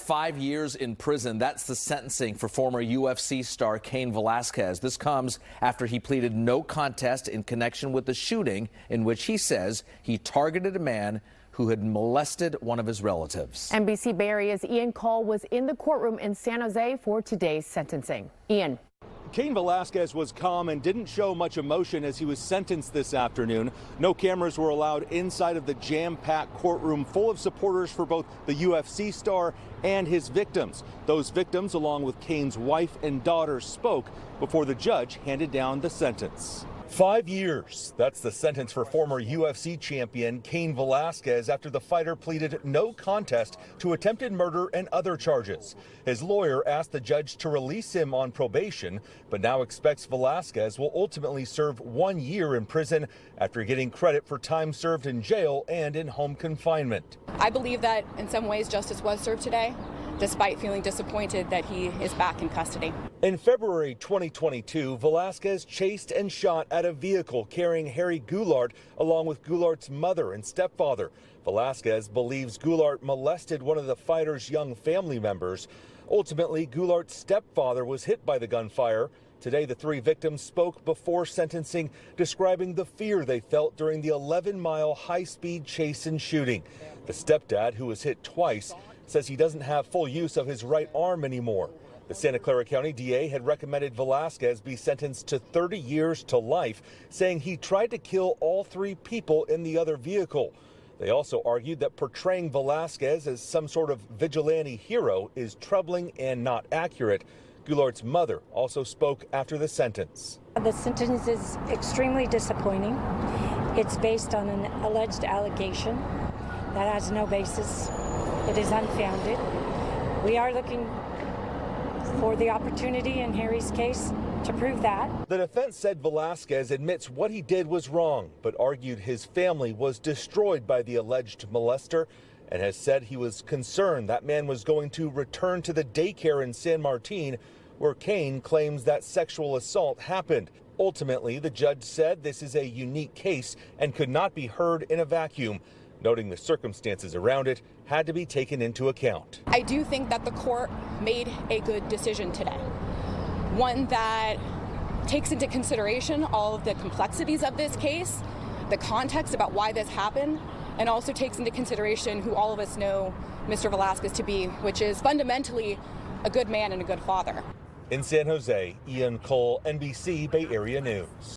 5 years in prison. That's the sentencing for former UFC star Cain Velasquez. This comes after he pleaded no contest in connection with the shooting in which he says he targeted a man who had molested one of his relatives. NBC Bay Area's Cull was in the courtroom in San Jose for today's sentencing. Ian. Cain Velasquez was calm and didn't show much emotion as he was sentenced this afternoon. No cameras were allowed inside of the jam-packed courtroom full of supporters for both the UFC star and his victims. Those victims, along with Cain's wife and daughter, spoke before the judge handed down the sentence. 5 years. That's the sentence for former UFC champion Cain Velasquez after the fighter pleaded no contest to attempted murder and other charges. His lawyer asked the judge to release him on probation, but now expects Velasquez will ultimately serve 1 year in prison after getting credit for time served in jail and in home confinement. I believe that in some ways justice was served today, despite feeling disappointed that he is back in custody. In February 2022, Velasquez chased and shot at a vehicle carrying Harry Goulart along with Goulart's mother and stepfather. Velasquez believes Goulart molested one of the fighter's young family members. Ultimately, Goulart's stepfather was hit by the gunfire. Today, the three victims spoke before sentencing, describing the fear they felt during the 11-mile high-speed chase and shooting. The stepdad, who was hit twice, says he doesn't have full use of his right arm anymore. The Santa Clara County DA had recommended Velasquez be sentenced to 30 years to life, saying he tried to kill all three people in the other vehicle. They also argued that portraying Velasquez as some sort of vigilante hero is troubling and not accurate. Goulart's mother also spoke after the sentence. The sentence is extremely disappointing. It's based on an alleged allegation that has no basis. It is unfounded. We are looking for the opportunity in Harry's case to prove that. The defense said Velasquez admits what he did was wrong, but argued his family was destroyed by the alleged molester and has said he was concerned that man was going to return to the daycare in San Martin where Cain claims that sexual assault happened. Ultimately, the judge said this is a unique case and could not be heard in a vacuum, noting the circumstances around it had to be taken into account. I do think that the court made a good decision today, one that takes into consideration all of the complexities of this case, the context about why this happened, and also takes into consideration who all of us know Mr. Velasquez to be, which is fundamentally a good man and a good father. In San Jose, Cull, NBC Bay Area News.